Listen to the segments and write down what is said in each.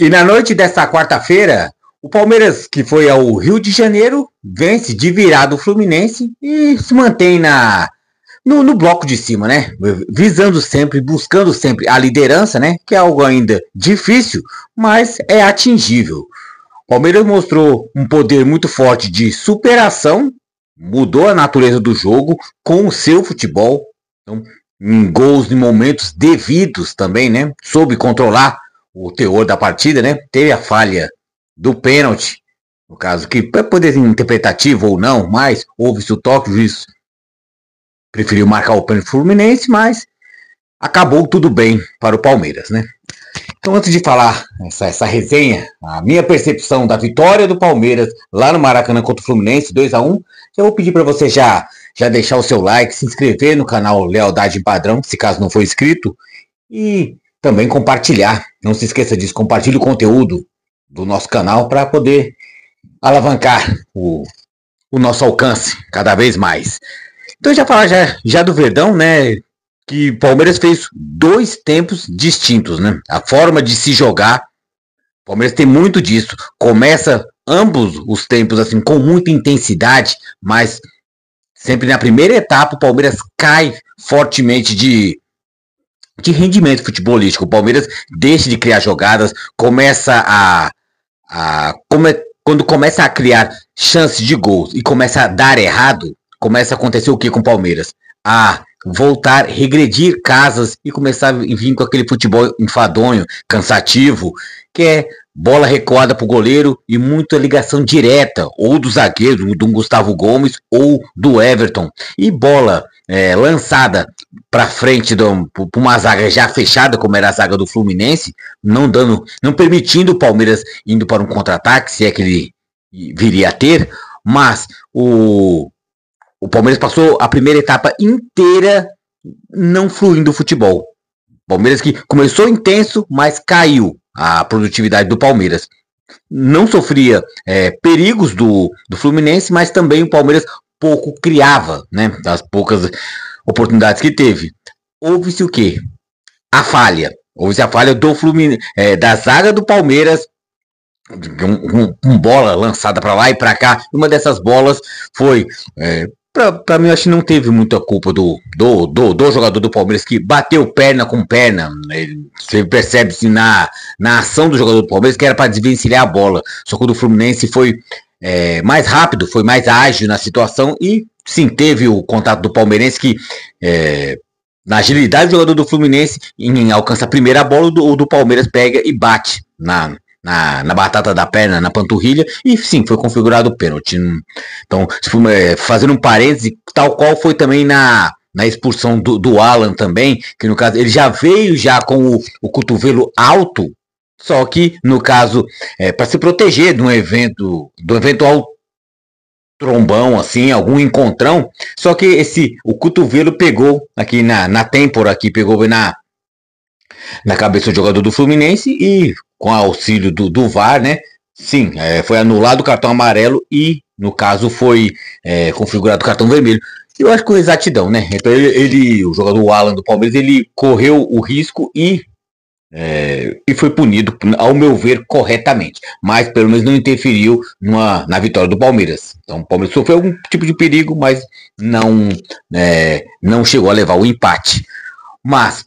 E na noite desta quarta-feira, o Palmeiras, que foi ao Rio de Janeiro, vence de virada o Fluminense e se mantém no bloco de cima, né? Visando sempre, buscando sempre a liderança, né? Que é algo ainda difícil, mas é atingível. O Palmeiras mostrou um poder muito forte de superação, mudou a natureza do jogo com o seu futebol, então, em gols em momentos devidos também, né? Soube controlar o teor da partida, né? Teve a falha do pênalti, no caso que poderia ser interpretativo ou não, mas houve-se o toque, o juiz preferiu marcar o pênalti Fluminense, mas acabou tudo bem para o Palmeiras, né? Então, antes de falar essa resenha, a minha percepção da vitória do Palmeiras lá no Maracanã contra o Fluminense, 2-1, eu vou pedir para você já deixar o seu like, se inscrever no canal Lealdade em Padrão, se caso não for inscrito, e também compartilhar. Não se esqueça disso, compartilhe o conteúdo do nosso canal para poder alavancar o nosso alcance cada vez mais. Então, já falar já do Verdão, né? Que o Palmeiras fez dois tempos distintos, né? A forma de se jogar, o Palmeiras tem muito disso. Começa ambos os tempos assim com muita intensidade, mas sempre na primeira etapa o Palmeiras cai fortemente de rendimento futebolístico. O Palmeiras deixa de criar jogadas, quando começa a criar chances de gols e começa a dar errado, começa a acontecer o que com o Palmeiras? Voltar, regredir casas e começar a vir com aquele futebol enfadonho, cansativo, que é bola recuada pro goleiro e muita ligação direta, ou do zagueiro, do Gustavo Gomes, ou do Everton, e bola lançada para frente para uma zaga já fechada, como era a zaga do Fluminense, não permitindo o Palmeiras indo para um contra-ataque, se é que ele viria a ter, mas o Palmeiras passou a primeira etapa inteira não fluindo o futebol. O Palmeiras que começou intenso, mas caiu a produtividade do Palmeiras. Não sofria perigos do Fluminense, mas também o Palmeiras pouco criava, né? Das poucas oportunidades que teve. Houve-se o quê? Houve-se a falha do Fluminense, da zaga do Palmeiras, com bola lançada para lá e para cá. Uma dessas bolas foi pra mim, eu acho que não teve muita culpa do jogador do Palmeiras que bateu perna com perna. Você percebe-se na ação do jogador do Palmeiras que era para desvencilhar a bola. Só que o do Fluminense foi mais rápido, foi mais ágil na situação e sim, teve o contato do palmeirense que na agilidade do jogador do Fluminense alcança a primeira bola, o do Palmeiras pega e bate na batata da perna, na panturrilha, e sim, foi configurado o pênalti. Então, fazendo um parêntese, tal qual foi também na expulsão do Alan também, que no caso ele já veio com o cotovelo alto, só que no caso para se proteger do eventual trombão, assim, algum encontrão, só que o cotovelo pegou aqui na têmpora, aqui pegou na cabeça do jogador do Fluminense e com auxílio do VAR, né? Sim, foi anulado o cartão amarelo e, no caso, foi configurado o cartão vermelho. Eu acho que com exatidão, né? Então o jogador Alan do Palmeiras, ele correu o risco e foi punido, ao meu ver, corretamente. Mas pelo menos não interferiu na vitória do Palmeiras. Então o Palmeiras sofreu algum tipo de perigo, mas não chegou a levar o empate. Mas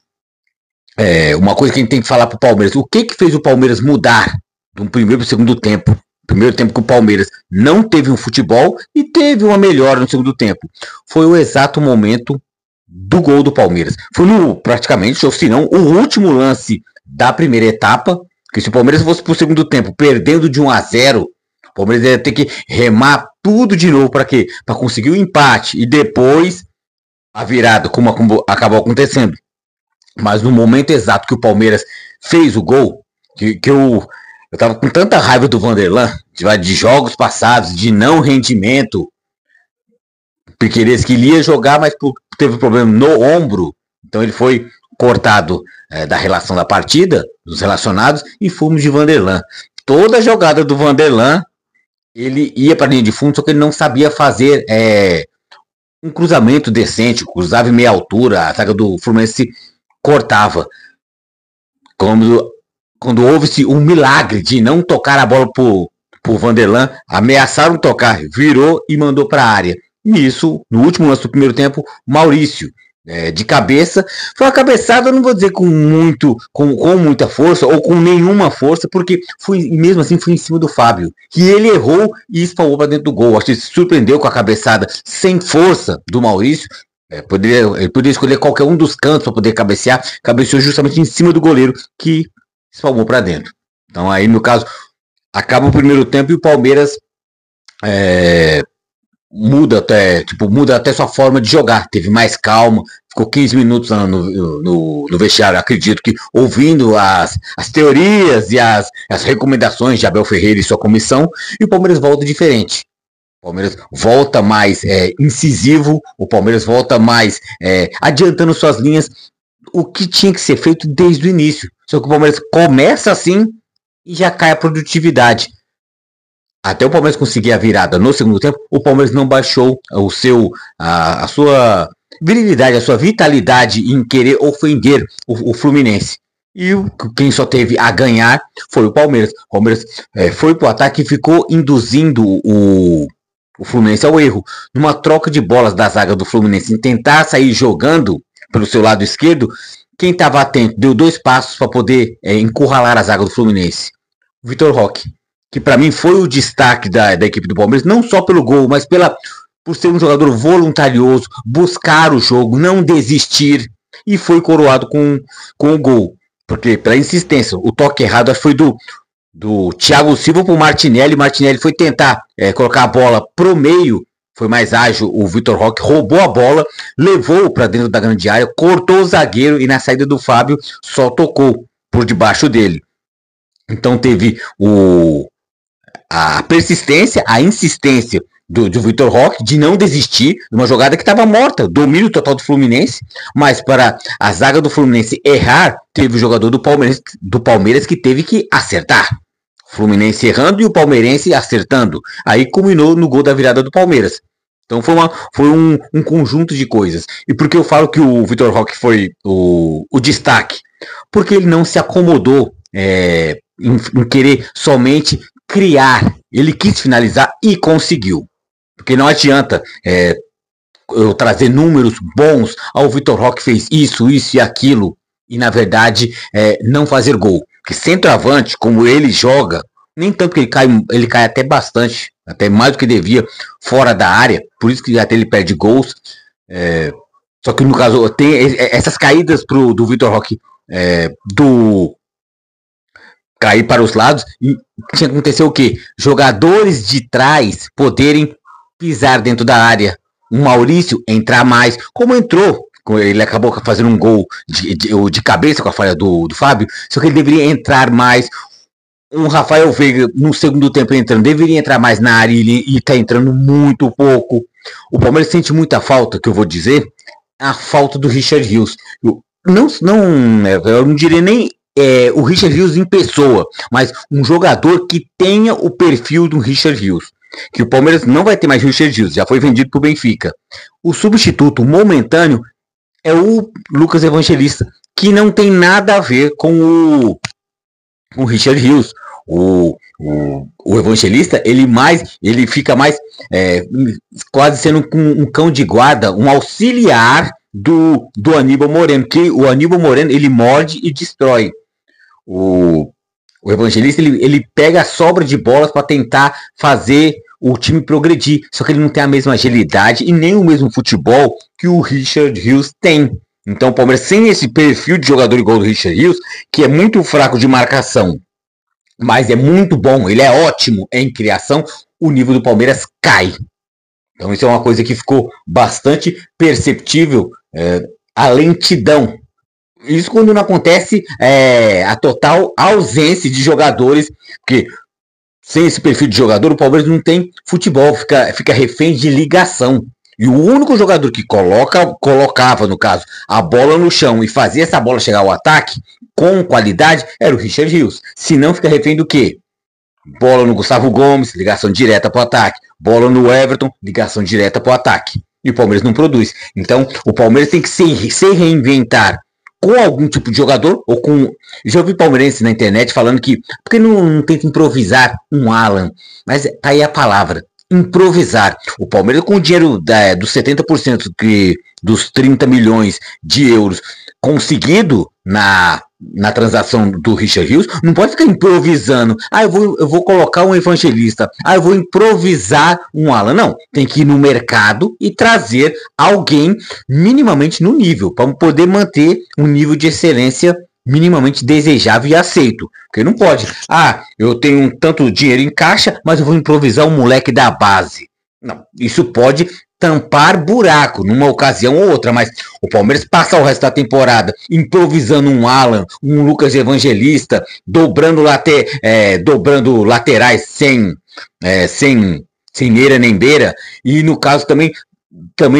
uma coisa que a gente tem que falar pro Palmeiras, o que fez o Palmeiras mudar do primeiro pro segundo tempo? Primeiro tempo que o Palmeiras não teve um futebol e teve uma melhora no segundo tempo. Foi o exato momento do gol do Palmeiras. Foi praticamente, ou se não, o último lance da primeira etapa, que se o Palmeiras fosse pro segundo tempo perdendo de 1-0, o Palmeiras ia ter que remar tudo de novo para quê? Para conseguir o empate e depois a virada, como acabou acontecendo. Mas no momento exato que o Palmeiras fez o gol, que eu tava com tanta raiva do Vanderlan, de jogos passados, de não rendimento, Piquerez que ele ia jogar, mas teve problema no ombro, então ele foi cortado da relação da partida, dos relacionados, e fomos de Vanderlan. Toda a jogada do Vanderlan, ele ia para a linha de fundo, só que ele não sabia fazer um cruzamento decente, cruzava em meia altura, a zaga do Fluminense cortava. Como quando houve-se um milagre de não tocar a bola por Vanderlan, ameaçaram tocar, virou e mandou para a área. Nisso, no último lance do primeiro tempo, Maurício, de cabeça, foi uma cabeçada, eu não vou dizer com muita força ou com nenhuma força, porque mesmo assim foi em cima do Fábio, que ele errou e espalhou para dentro do gol. Acho que ele se surpreendeu com a cabeçada sem força do Maurício. Ele poderia escolher qualquer um dos cantos para poder cabecear, cabeceou justamente em cima do goleiro, que espalmou para dentro. Então aí, no caso, acaba o primeiro tempo e o Palmeiras muda até sua forma de jogar. Teve mais calma, ficou 15 minutos no vestiário, acredito que ouvindo as teorias e as recomendações de Abel Ferreira e sua comissão, e o Palmeiras volta diferente. O Palmeiras volta mais incisivo, o Palmeiras volta mais adiantando suas linhas, o que tinha que ser feito desde o início. Só que o Palmeiras começa assim e já cai a produtividade. Até o Palmeiras conseguir a virada no segundo tempo, o Palmeiras não baixou a sua virilidade, a sua vitalidade em querer ofender o Fluminense. E quem só teve a ganhar foi o Palmeiras. O Palmeiras foi pro ataque e ficou induzindo o Fluminense ao erro. Numa troca de bolas da zaga do Fluminense, em tentar sair jogando pelo seu lado esquerdo, quem estava atento deu 2 passos para poder encurralar a zaga do Fluminense. O Vitor Roque, que para mim foi o destaque da equipe do Palmeiras, não só pelo gol, mas por ser um jogador voluntarioso, buscar o jogo, não desistir, e foi coroado com o gol. Porque pela insistência, o toque errado acho que foi do Thiago Silva para o Martinelli. Martinelli foi tentar colocar a bola pro meio, foi mais ágil o Vitor Roque, roubou a bola, levou para dentro da grande área, cortou o zagueiro e na saída do Fábio só tocou por debaixo dele. Então teve a persistência, a insistência do Vitor Roque de não desistir de uma jogada que estava morta, domínio total do Fluminense, mas para a zaga do Fluminense errar, teve o jogador do Palmeiras que teve que acertar. O Fluminense errando e o palmeirense acertando. Aí culminou no gol da virada do Palmeiras. Então foi um conjunto de coisas. E por que eu falo que o Vitor Roque foi o destaque? Porque ele não se acomodou em querer somente criar. Ele quis finalizar e conseguiu. Porque não adianta eu trazer números bons. O Vitor Roque fez isso e aquilo. E na verdade não fazer gol. Porque centroavante, como ele joga, nem tanto que ele cai até bastante, até mais do que devia, fora da área. Por isso que até ele perde gols. Só que no caso, tem essas caídas do Vitor Roque cair para os lados, e tinha que acontecer o quê? Jogadores de trás poderem pisar dentro da área, o Maurício entrar mais, como entrou, ele acabou fazendo um gol de cabeça com a falha do Fábio, só que ele deveria entrar mais. Um Rafael Veiga no segundo tempo entrando, deveria entrar mais na área e está entrando muito pouco. O Palmeiras sente muita falta, que eu vou dizer, a falta do Richard Rios. Eu não diria nem o Richard Rios em pessoa, mas um jogador que tenha o perfil do Richard Rios. Que o Palmeiras não vai ter mais Richard Rios, já foi vendido para o Benfica. O substituto momentâneo é o Lucas Evangelista, que não tem nada a ver com o Richard Rios. O Evangelista, ele fica mais quase sendo um cão de guarda, um auxiliar do Aníbal Moreno, que o Aníbal Moreno ele morde e destrói. O Evangelista ele pega a sobra de bolas para tentar fazer o time progredir, só que ele não tem a mesma agilidade e nem o mesmo futebol que o Richard Rios tem. Então o Palmeiras, sem esse perfil de jogador igual do Richard Rios, que é muito fraco de marcação, mas é muito bom, ele é ótimo em criação, o nível do Palmeiras cai. Então isso é uma coisa que ficou bastante perceptível, a lentidão. Isso quando não acontece a total ausência de jogadores, porque sem esse perfil de jogador, o Palmeiras não tem futebol, fica refém de ligação. E o único jogador que colocava, no caso, a bola no chão e fazia essa bola chegar ao ataque com qualidade era o Richard Rios. Se não, fica refém do quê? Bola no Gustavo Gomes, ligação direta para o ataque. Bola no Everton, ligação direta para o ataque. E o Palmeiras não produz. Então, o Palmeiras tem que se reinventar com algum tipo de jogador, ou com... Já ouvi palmeirense na internet falando que, por que não tenta improvisar um Alan? Mas tá aí a palavra, improvisar. O Palmeiras, com o dinheiro dos 70% dos 30 milhões de euros conseguido na transação do Richard Rios, não pode ficar improvisando. Eu vou colocar um evangelista. Eu vou improvisar um Alan. Não, tem que ir no mercado e trazer alguém minimamente no nível, para poder manter um nível de excelência minimamente desejável e aceito. Porque não pode. Eu tenho um tanto dinheiro em caixa, mas eu vou improvisar um moleque da base. Não, isso pode tampar buraco numa ocasião ou outra, mas o Palmeiras passa o resto da temporada improvisando um Alan, um Lucas Evangelista, dobrando laterais sem eira nem beira, e no caso também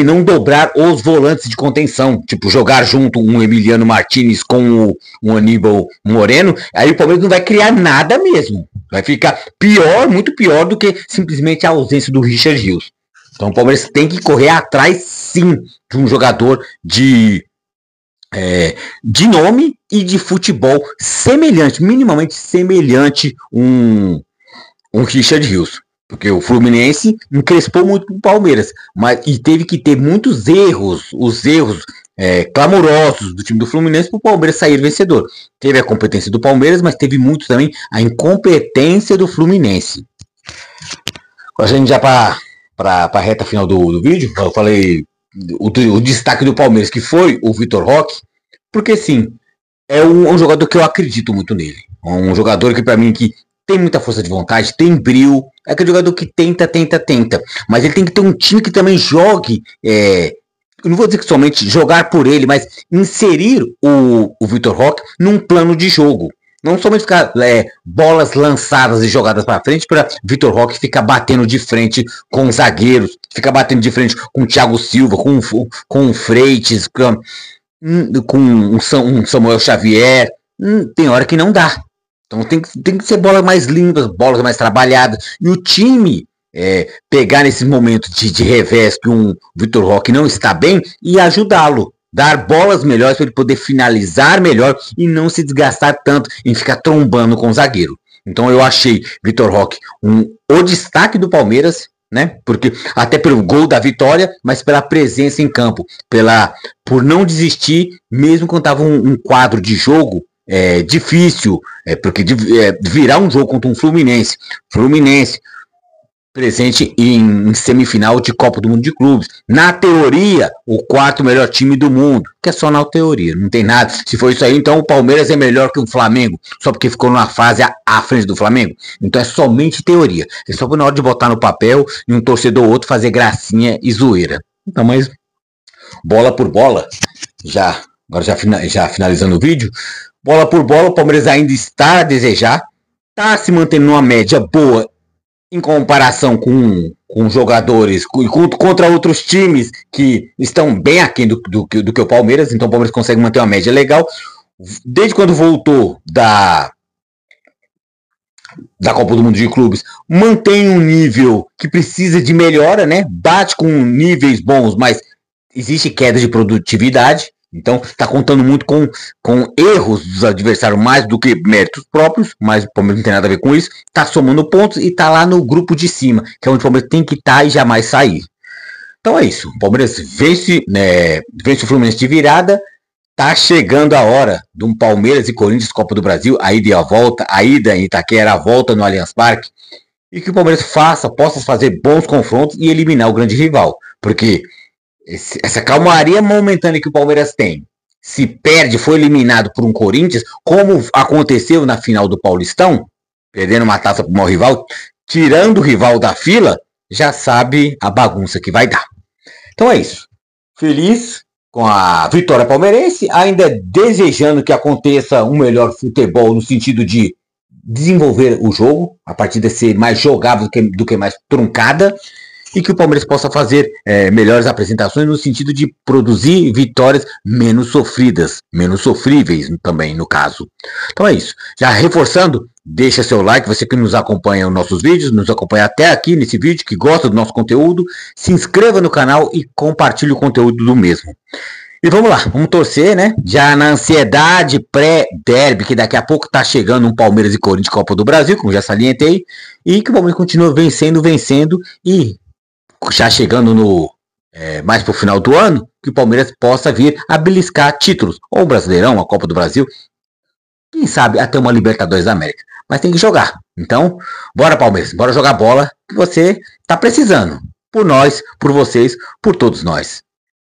não dobrar os volantes de contenção, tipo jogar junto um Emiliano Martinez com o Aníbal Moreno, aí o Palmeiras não vai criar nada mesmo, vai ficar pior, muito pior do que simplesmente a ausência do Richard Rios. Então o Palmeiras tem que correr atrás, sim, de um jogador de nome e de futebol semelhante, minimamente semelhante um Richard Rios. Porque o Fluminense encrespou muito pro Palmeiras, e teve que ter muitos erros, os erros clamorosos do time do Fluminense para o Palmeiras sair vencedor. Teve a competência do Palmeiras, mas teve muito também a incompetência do Fluminense. A gente já para a reta final do vídeo, eu falei o destaque do Palmeiras, que foi o Vitor Roque, porque sim, é um jogador que eu acredito muito nele. Um jogador que para mim que tem muita força de vontade, tem brilho, é aquele jogador que tenta, mas ele tem que ter um time que também jogue, eu não vou dizer que somente jogar por ele, mas inserir o Vitor Roque num plano de jogo. Não somente ficar bolas lançadas e jogadas para frente para Vitor Roque ficar batendo de frente com os zagueiros, ficar batendo de frente com o Thiago Silva, com o Freitas, com um Samuel Xavier. Tem hora que não dá. Então tem que ser bolas mais limpas, bolas mais trabalhadas. E o time pegar nesse momento de revés que um Vitor Roque não está bem e ajudá-lo. Dar bolas melhores para ele poder finalizar melhor e não se desgastar tanto em ficar trombando com o zagueiro. Então eu achei Vitor Roque o destaque do Palmeiras, né? Porque até pelo gol da vitória, mas pela presença em campo, por não desistir, mesmo quando estava um quadro de jogo difícil, porque virar um jogo contra um Fluminense presente em semifinal de Copa do Mundo de Clubes. Na teoria, o quarto melhor time do mundo. Que é só na teoria, não tem nada. Se for isso aí, então o Palmeiras é melhor que o Flamengo, só porque ficou numa fase à frente do Flamengo. Então é somente teoria. É só na hora de botar no papel e um torcedor ou outro fazer gracinha e zoeira. Então, mas bola por bola, agora já finalizando o vídeo, bola por bola, o Palmeiras ainda está a desejar, está se mantendo numa média boa em comparação com jogadores contra outros times que estão bem aquém do que o Palmeiras. Então o Palmeiras consegue manter uma média legal. Desde quando voltou da Copa do Mundo de Clubes, mantém um nível que precisa de melhora, né? Bate com níveis bons, mas existe queda de produtividade. Então está contando muito com erros dos adversários mais do que méritos próprios, mas o Palmeiras não tem nada a ver com isso. Está somando pontos e está lá no grupo de cima, que é onde o Palmeiras tem que estar e jamais sair. Então é isso. O Palmeiras vence o Fluminense de virada. Está chegando a hora de um Palmeiras e Corinthians Copa do Brasil, a ida e a volta, a ida em Itaquera, a volta no Allianz Parque, e que o Palmeiras possa fazer bons confrontos e eliminar o grande rival, porque essa calmaria momentânea que o Palmeiras tem, se perde, foi eliminado por um Corinthians, como aconteceu na final do Paulistão, perdendo uma taça para o maior rival, tirando o rival da fila, já sabe a bagunça que vai dar. Então é isso. Feliz com a vitória palmeirense, ainda desejando que aconteça um melhor futebol no sentido de desenvolver o jogo, a partida ser mais jogável do que mais truncada, e que o Palmeiras possa fazer melhores apresentações no sentido de produzir vitórias menos sofridas, menos sofríveis também, no caso. Então é isso. Já reforçando, deixa seu like, você que nos acompanha nos nossos vídeos, nos acompanha até aqui nesse vídeo, que gosta do nosso conteúdo, se inscreva no canal e compartilhe o conteúdo do mesmo. E vamos lá, vamos torcer, né? Já na ansiedade pré-derby, que daqui a pouco tá chegando um Palmeiras e Corinthians Copa do Brasil, como já salientei, e que o Palmeiras continua vencendo, e já chegando no mais pro final do ano, que o Palmeiras possa vir a beliscar títulos, ou o Brasileirão, a Copa do Brasil, quem sabe até uma Libertadores da América. Mas tem que jogar. Então, bora Palmeiras, bora jogar bola, que você tá precisando. Por nós, por vocês, por todos nós.